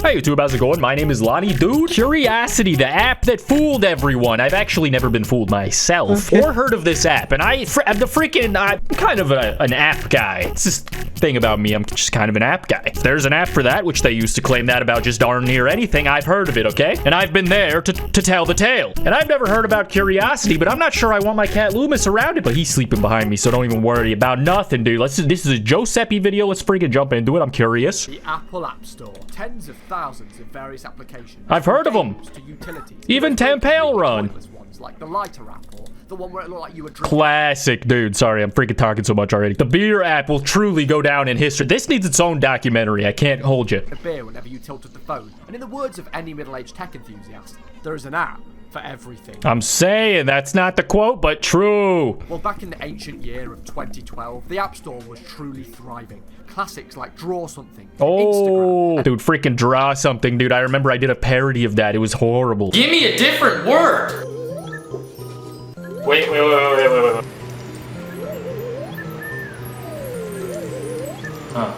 Hey YouTube, how's it going? My name is Lonnie. Dude, Curiosity, the app that fooled everyone. I've actually never been fooled myself or heard of this app. And I'm kind of an app guy. It's this thing about me. I'm just kind of an app guy. If there's an app for that, which they used to claim that about just darn near anything, I've heard of it, okay? And I've been there to tell the tale. And I've never heard about Curiosity, but I'm not sure I want my cat Loomis around it. But he's sleeping behind me, so don't even worry about nothing, dude. This is a Giuseppe video. Let's freaking jump into it. I'm curious. The Apple App Store. Tens of thousands of various applications. I've heard of them. Even Tampale Run. Ones like the lighter app or the one where it looked like you were drinking. Classic, dude. Sorry, I'm freaking talking so much already. The beer app will truly go down in history. This needs its own documentary. I can't hold you. A beer whenever you tilted the phone. And in the words of any middle-aged tech enthusiast, there is an app for everything. I'm saying that's not the quote, but true. Well, back in the ancient year of 2012, the App Store was truly thriving. Classics like Draw Something, oh, Instagram. Dude, freaking Draw Something, dude. I remember I did a parody of that. It was horrible. Give me a different word. Wait. Huh.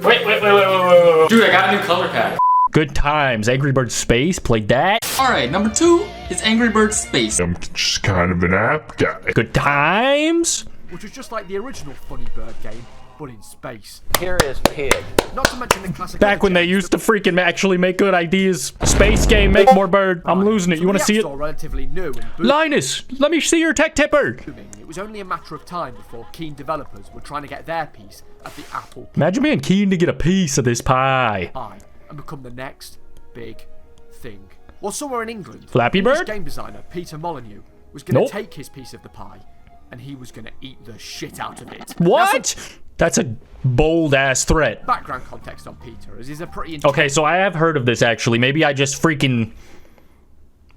Wait. Dude, I got a new color pack. Good times. Angry Birds Space. Played that. Alright, number 2 is Angry Birds Space. I'm just kind of an app guy. Good times. Which was just like the original Funny Bird game, but in space. Here is Pig. Not to mention the classic. Back when they used to freaking actually make good ideas. Space game, make more bird. I'm losing it. You want to see it? Relatively new and Linus, let me see your tech tipper. It was only a matter of time before keen developers were trying to get their piece of the Apple Imagine being keen to get a piece of this pie. pie and become the next big thing. Well, somewhere in England, Flappy English Bird? game designer Peter Molyneux was going to Nope. take his piece of the pie and he was going to eat the shit out of it. What? That's a bold ass threat. Background context on Peter is he's a pretty Okay, so I have heard of this actually. Maybe I just freaking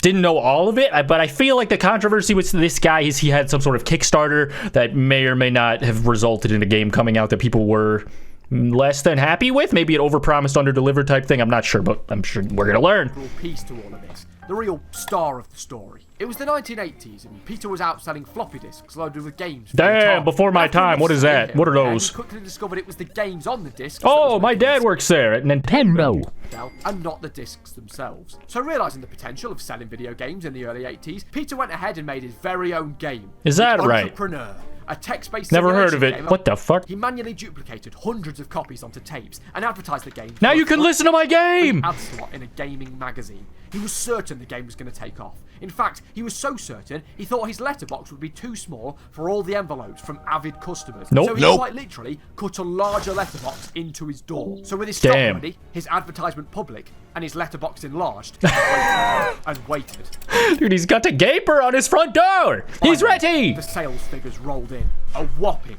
didn't know all of it, but I feel like the controversy with this guy is he had some sort of Kickstarter that may or may not have resulted in a game coming out that people were less than happy with. Maybe it overpromised, underdelivered type thing. I'm not sure, but I'm sure we're gonna learn. piece to all of this. The real star of the story. It was the 1980s and Peter was out selling floppy disks loaded with games. Damn, before my time. What is that? What are those? He quickly discovered it was the games on the discs. Oh, my dad works there at Nintendo. And not the discs themselves. So realizing the potential of selling video games in the early 80s, Peter went ahead and made his very own game. Is that right? Entrepreneur. A text-based Never heard of it. game. What the fuck? He manually duplicated hundreds of copies onto tapes and advertised the game. Now you can listen to my game! Ad slot in a gaming magazine. He was certain the game was going to take off. In fact, he was so certain, he thought his letterbox would be too small for all the envelopes from avid customers. Nope. So he quite literally cut a larger letterbox into his door. So with his stock ready, his advertisement public, and his letterbox enlarged, he waited and waited. Dude, he's got a gaper on his front door! He's ready! The sales figures rolled in. A whopping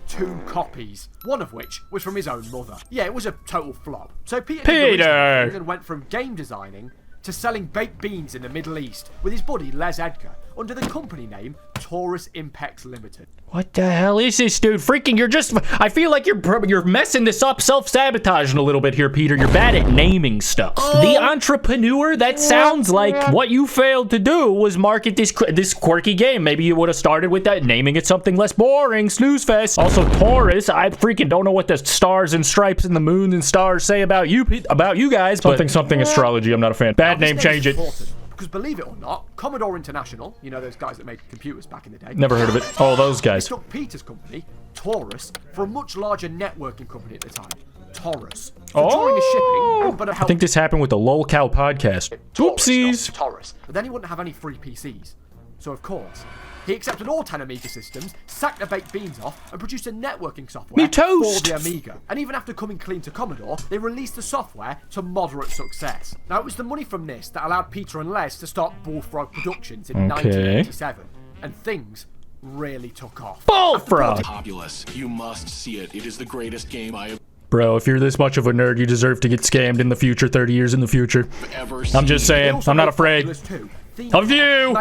2 copies, one of which was from his own mother. Yeah, it was a total flop. So Peter and went from game designing to selling baked beans in the Middle East with his buddy Les Edgar under the company name Taurus Impex Limited. What the hell is this, dude? Freaking, I feel like you're messing this up, self-sabotaging a little bit here, Peter. You're bad at naming stuff. The entrepreneur, that sounds like what you failed to do was market this quirky game. Maybe you would have started with that, naming it something less boring. Snooze fest. Also, Taurus, I freaking don't know what the stars and stripes and the moon and stars say about you guys. Something astrology, I'm not a fan. Bad name, change it. Because believe it or not, Commodore International, you know those guys that made computers back in the day. Never heard of it. Oh, those guys. Took Peter's company, Taurus, for a much larger networking company at the time, Taurus. During his shipping, I think this happened with the LolCal podcast. Oopsies. Taurus. But then he wouldn't have any free PCs. So of course, he accepted all 10 Amiga systems, sacked the baked beans off, and produced a networking software for the Amiga. And even after coming clean to Commodore, they released the software to moderate success. Now, it was the money from this that allowed Peter and Les to start Bullfrog Productions in 1987. And things really took off. Bullfrog! Populous. You must see it. It is the greatest game I have Bro, if you're this much of a nerd, you deserve to get scammed in the future, 30 years in the future. ever seen. I'm just saying, I'm not afraid of you!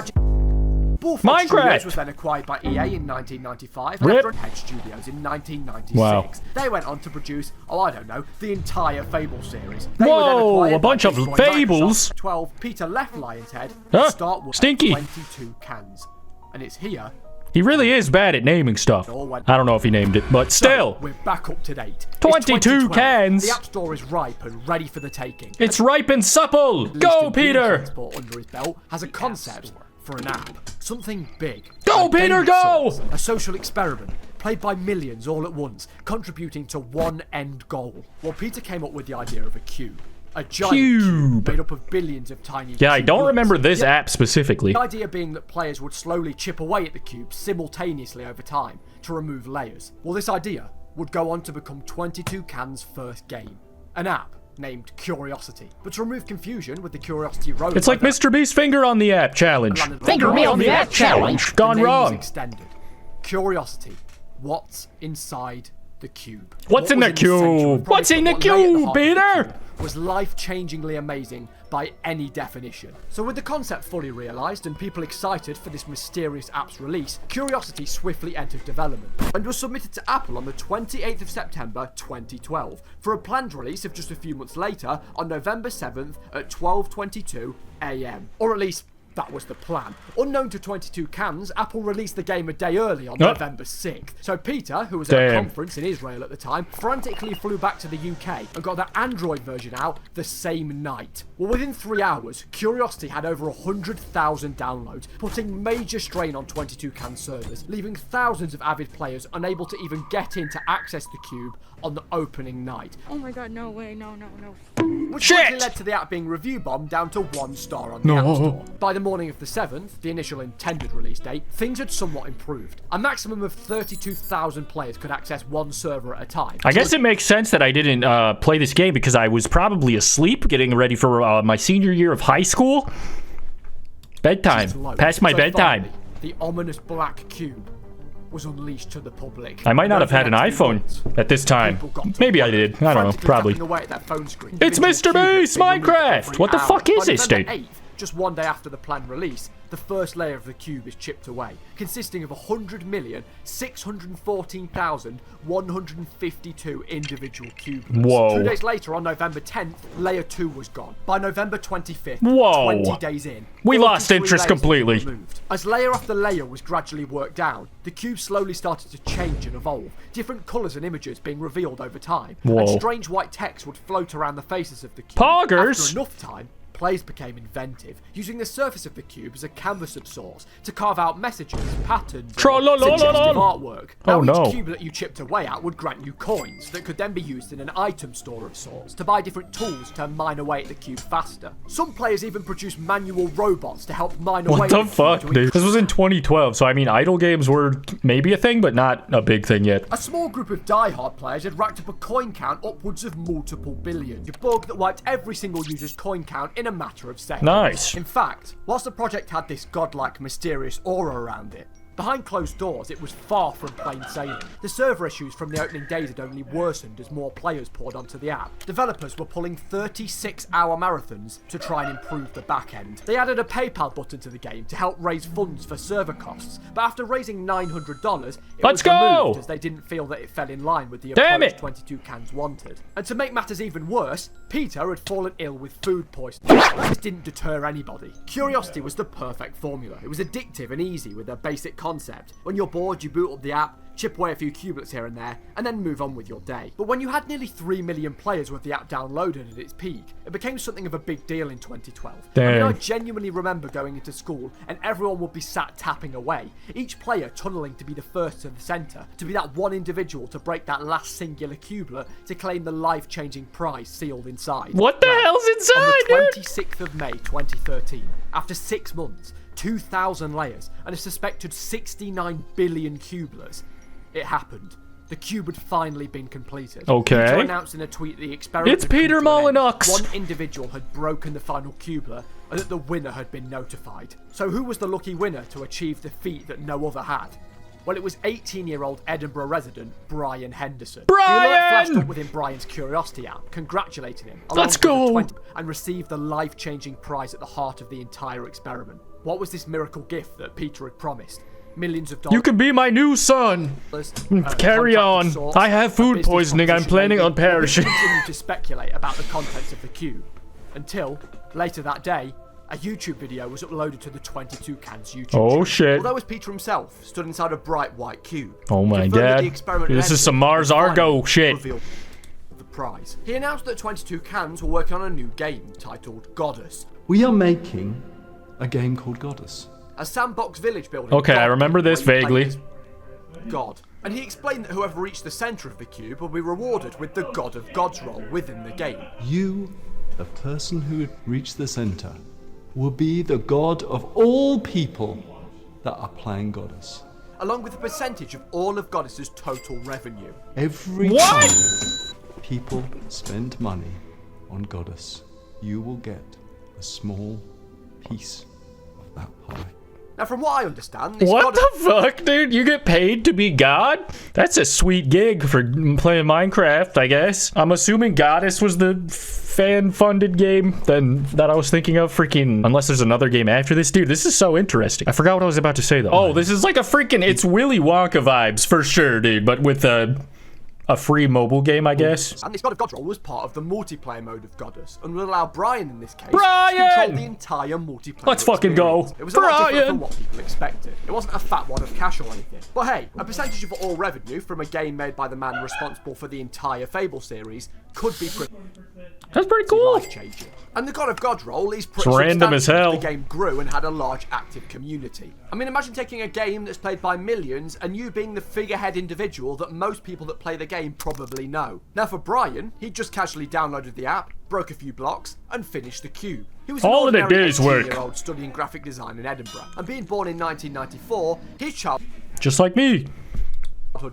Minecraft was then acquired by EA in 1995 and after Head Studios in 1996. Wow. They went on to produce, I don't know, the entire Fable series. Whoa, a bunch of Fables. 12, Peter left Lion's Head to start work Stinky. 22 cans. And it's here He really is bad at naming stuff. I don't know if he named it, but still. So, we're back up to date. 22 cans. The App Store is ripe and ready for the taking. It's ripe and supple. Go, Peter. Under his belt has a concept for an app. Something big. Go, Peter, go. A social experiment played by millions all at once, contributing to one end goal. Well, Peter came up with the idea of a cube. A giant cube made up of billions of tiny Yeah, I don't remember this app specifically. The idea being that players would slowly chip away at the cube simultaneously over time to remove layers. Well, this idea would go on to become 22 Can's first game. An app named Curiosity. But to remove confusion with the Curiosity roller, it's like Mr. Beast's finger on the app challenge. Finger me on the app challenge. Gone wrong. Extended. Curiosity. What's inside the cube? What's in the cube? What's in the cube, Peter? Was life-changingly amazing by any definition. So with the concept fully realised and people excited for this mysterious app's release, Curiosity swiftly entered development and was submitted to Apple on the 28th of September 2012 for a planned release of just a few months later on November 7th at 12:22 AM. Or at least that was the plan. Unknown to 22 Cans, Apple released the game a day early on November 6th. So Peter, who was at a conference in Israel at the time, frantically flew back to the UK and got the Android version out the same night. Well, within 3 hours, Curiosity had over 100,000 downloads, putting major strain on 22 Cans servers, leaving thousands of avid players unable to even get in to access the cube on the opening night. Oh my god, no way, no. Which quickly led to the app being review bombed down to 1 star on the App Store. By the morning of the 7th, the initial intended release date, things had somewhat improved. A maximum of 32,000 players could access one server at a time. I guess it makes sense that I didn't play this game because I was probably asleep getting ready for my senior year of high school. Bedtime. Past my bedtime. Finally, the ominous black cube was unleashed to the public. I might not have had an iPhone at this time. Maybe I did. I don't know. Probably. Away at that phone screen. It's Mr. Beast Minecraft! What the fuck is this, dude? 8th, just one day after the planned release, the first layer of the cube is chipped away, consisting of 100,614,152 individual cublets. Whoa. 2 days later, on November 10th, layer 2 was gone. By November 25th, Whoa. 20 days in, we lost interest completely. Removed. As layer after layer was gradually worked down, the cube slowly started to change and evolve, different colours and images being revealed over time, and strange white text would float around the faces of the cube. Poggers! After enough time, players became inventive, using the surface of the cube as a canvas of sorts to carve out messages, patterns, and suggestive artwork. Now each cube that you chipped away at would grant you coins that could then be used in an item store of sorts to buy different tools to mine away at the cube faster. Some players even produced manual robots to help mine away. What the fuck, dude? This was in 2012, so I mean, idle games were maybe a thing, but not a big thing yet. A small group of die-hard players had racked up a coin count upwards of multiple billions, a bug that wiped every single user's coin count in a matter of seconds. Nice. In fact, whilst the project had this godlike, mysterious aura around it, behind closed doors, it was far from plain sailing. The server issues from the opening days had only worsened as more players poured onto the app. Developers were pulling 36-hour marathons to try and improve the back end. They added a PayPal button to the game to help raise funds for server costs, but after raising $900, it was removed as they didn't feel that it fell in line with the approach 22 Cans wanted. And to make matters even worse, Peter had fallen ill with food poisoning. This didn't deter anybody. Curiosity was the perfect formula. It was addictive and easy with a basic concept. When you're bored, you boot up the app, chip away a few cubelets here and there, and then move on with your day. But when you had nearly 3 million players with the app downloaded at its peak, it became something of a big deal in 2012. I mean, I genuinely remember going into school and everyone would be sat tapping away, each player tunneling to be the first to the centre, to be that one individual to break that last singular cubelet to claim the life-changing prize sealed inside. What the hell's inside, dude? On the 26th of May 2013, after 6 months, 2,000 layers, and a suspected 69 billion cubelets, it happened. The cube had finally been completed. Okay. Peter announced in a tweet the experiment. It's Peter Molyneux. One individual had broken the final cubelet, and that the winner had been notified. So who was the lucky winner to achieve the feat that no other had? Well, it was 18-year-old Edinburgh resident Brian Henderson. The alert flashed up within Brian's Curiosity app, congratulating him. Let's go! And received the life-changing prize at the heart of the entire experiment. What was this miracle gift that Peter had promised? Millions of dollars. You can be my new son. Carry on. I have food poisoning. I'm planning on perishing. Continued to speculate about the contents of the cube until later that day, A YouTube video was uploaded to the 22 Cans YouTube Oh channel. shit. Well, that was Peter himself, stood inside a bright white cube. Oh my god. This is some Mars Argo shit. The prize. He announced that 22 Cans were working on a new game titled Goddess. We are making a game called Goddess. A sandbox village building. Okay, I remember this vaguely. God. And he explained that whoever reached the center of the cube will be rewarded with the God of Gods role within the game. You, the person who would reach the center, will be the god of all people that are playing Goddess. Along with a percentage of all of Goddess's total revenue. Every time people spend money on Goddess, you will get a small piece of that pie. Now, from what I understand, this What the fuck, dude? You get paid to be God? That's a sweet gig for playing Minecraft, I guess. I'm assuming Goddess was the fan-funded game then that I was thinking of. Freaking, unless there's another game after this. Dude, this is so interesting. I forgot what I was about to say, though. Oh, this is like a freaking, it's Willy Wonka vibes for sure, dude. But with a free mobile game, I guess. And this God of Gods role was part of the multiplayer mode of Goddess and would allow Brian, in this case, Brian! to control the entire multiplayer Let's fucking go. It was a lot different from what people expected. It wasn't a fat wad of cash or anything. But hey, a percentage of all revenue from a game made by the man responsible for the entire Fable series could be pretty... That's pretty cool. Life-changing. And the God of Gods role is pretty random as hell. The game grew and had a large active community. I mean, imagine taking a game that's played by millions and you being the figurehead individual that most people that play the game probably know. Now for Brian, he just casually downloaded the app, broke a few blocks, and finished the cube. He was an All it ordinary did is work. 18-year-old studying graphic design in Edinburgh. And being born in 1994, his childhood Just like me.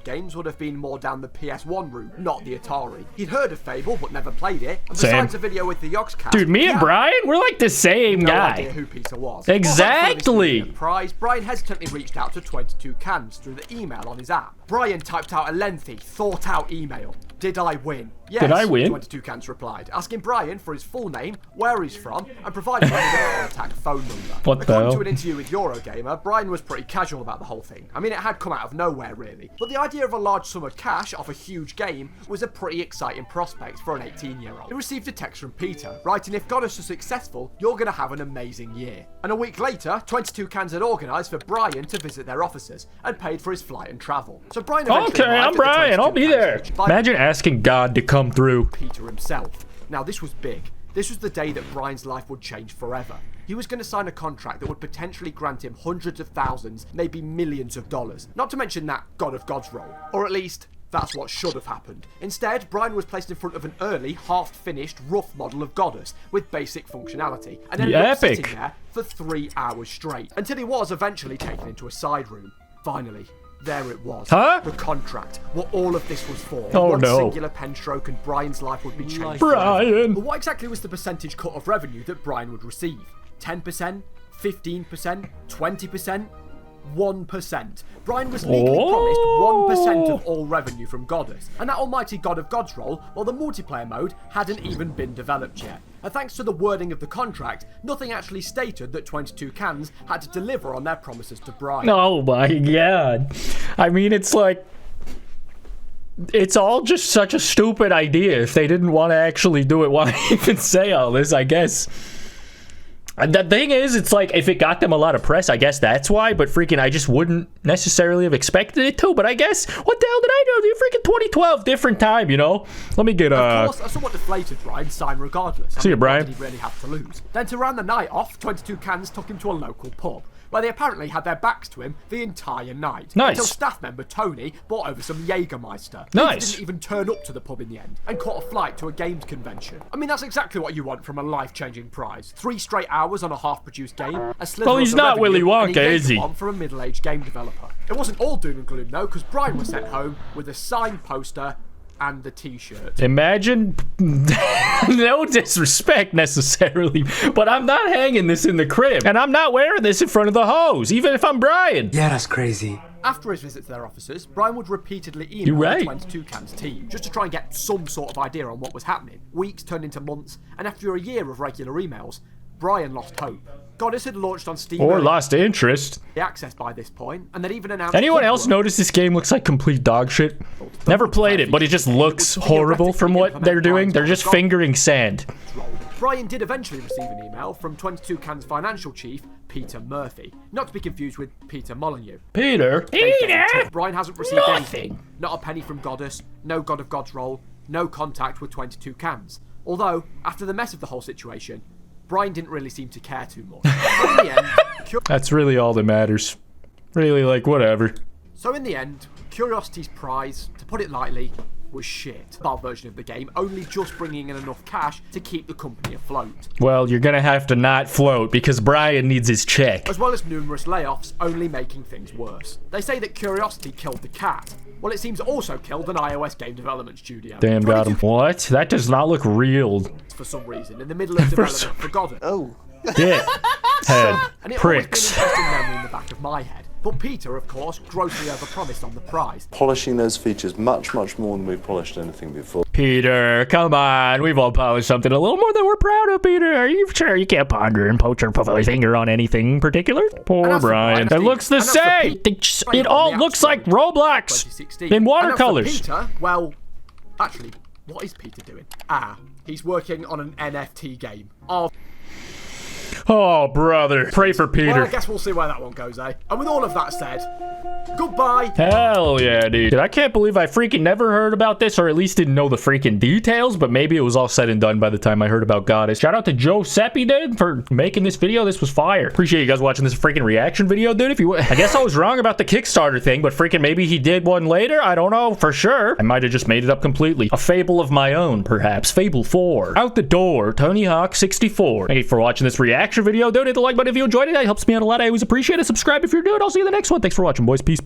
games would have been more down the PS1 route, not the Atari. He'd heard of Fable, but never played it. And Same. besides a video with the Yogscast, Dude, me and Brian, we're like the same no guy. idea who Peter was. Exactly. Prize, Brian hesitantly reached out to 22 Cans through the email on his app. Brian typed out a lengthy, thought-out email. Did I win? Yes, Did I win? 22 Cans replied, asking Brian for his full name, where he's from, and providing him with a contact phone number. What the According hell? to an interview with Eurogamer, Brian was pretty casual about the whole thing. I mean, it had come out of nowhere, really. But the idea of a large sum of cash off a huge game was a pretty exciting prospect for an 18-year-old. He received a text from Peter, writing, if Goddess is successful, you're going to have an amazing year. And a week later, 22 Cans had organised for Brian to visit their offices and paid for his flight and travel. So Brian eventually Okay, arrived I'm at the Brian. I'll 22 be Cans there. station by Imagine asking God to come through. Peter himself. Now, this was big. This was the day that Brian's life would change forever. He was going to sign a contract that would potentially grant him hundreds of thousands, maybe millions of dollars. Not to mention that God of Gods role. Or at least, that's what should have happened. Instead, Brian was placed in front of an early, half-finished, rough model of Goddess with basic functionality, and ended up Epic. sitting there for 3 hours straight, until he was eventually taken into a side room. Finally, there it was. Huh? The contract. What all of this was for. Oh, One no. singular pen stroke and Brian's life would be changed. Brian. But what exactly was the percentage cut of revenue that Brian would receive? 10%? 15%? 20%? 1%. Brian was legally promised 1% of all revenue from Goddess, and that almighty God of Gods role, while the multiplayer mode hadn't even been developed yet. And thanks to the wording of the contract, nothing actually stated that 22 Cans had to deliver on their promises to Brian. Oh my god. I mean, it's like, it's all just such a stupid idea. If they didn't want to actually do it, why even say all this, I guess. And the thing is, it's like, if it got them a lot of press, I guess that's why, but freaking, I just wouldn't necessarily have expected it to, but I guess, what the hell did I know? Dude, freaking 2012, different time, you know? Let me get, Of course, a somewhat deflated Brian signed regardless. See you, Brian. What did he really have to lose? Then to round the night off, 22 Cans took him to a local pub, where they apparently had their backs to him the entire night. Nice. Until staff member Tony brought over some Jägermeister. Nice. He didn't even turn up to the pub in the end, and caught a flight to a games convention. I mean, that's exactly what you want from a life-changing prize. 3 straight hours on a half-produced game, a slither Well, he's of the not revenue, Willy and Wonka, is he? One for a middle-aged game developer. It wasn't all doom and gloom though, because Brian was sent home with a signed poster and the t-shirt. Imagine, no disrespect necessarily, but I'm not hanging this in the crib, and I'm not wearing this in front of the hose, even if I'm Brian. Yeah, that's crazy. After his visit to their offices, Brian would repeatedly You're email right. the 22 Cans team just to try and get some sort of idea on what was happening. Weeks turned into months, and after a year of regular emails, Brian lost hope. Goddess had launched on Steam Or early lost interest. access by this point, and they'd even announced... Anyone else notice this game looks like complete dog shit? Never played it, but it just looks horrible from what they're doing. They're just fingering sand. Brian did eventually receive an email from 22 Can's financial chief, Peter Murphy. Not to be confused with Peter Molyneux. Peter? Brian hasn't received anything. Not a penny from Goddess, no God of God's roll, no contact with 22 Cans. Although, after the mess of the whole situation, Brian didn't really seem to care too much. So in the end, that's really all that matters. Really, like, whatever. So in the end, Curiosity's prize, to put it lightly, was shit. Our version of the game only just bringing in enough cash to keep the company afloat. Well, you're gonna have to not float because Brian needs his check. As well as numerous layoffs, only making things worse. They say that Curiosity killed the cat. Well, it seems it also killed an iOS game development studio. Damn, got him. What? That does not look real. For some reason, in the middle of development for Goddard. Oh. Dick. Head. And it Pricks. always been an interesting memory in the back of my head. But Peter, of course, grossly overpromised on the prize. Polishing those features much more than we polished anything before. Peter, come on. We've all polished something a little more than we're proud of, Peter. Are you sure you can't ponder and poach your finger on anything in particular? Poor Brian. It looks the same. It all looks like Roblox in watercolors. Peter, well, actually, what is Peter doing? He's working on an NFT game. Oh, brother. Pray for Peter. Well, I guess we'll see where that one goes, eh? And with all of that said, goodbye. Hell yeah, dude. I can't believe I freaking never heard about this, or at least didn't know the freaking details, but maybe it was all said and done by the time I heard about Goddess. Shout out to Joe Seppi, dude, for making this video. This was fire. Appreciate you guys watching this freaking reaction video, dude. I guess I was wrong about the Kickstarter thing, but freaking maybe he did one later. I don't know for sure. I might have just made it up completely. A fable of my own, perhaps. Fable 4. Out the door, Tony Hawk 64. Thank you for watching this reaction video, dude. Hit the like button if you enjoyed it. That helps me out a lot. I always appreciate it. Subscribe if you're new, and I'll see you in the next one. Thanks for watching, boys. Peace.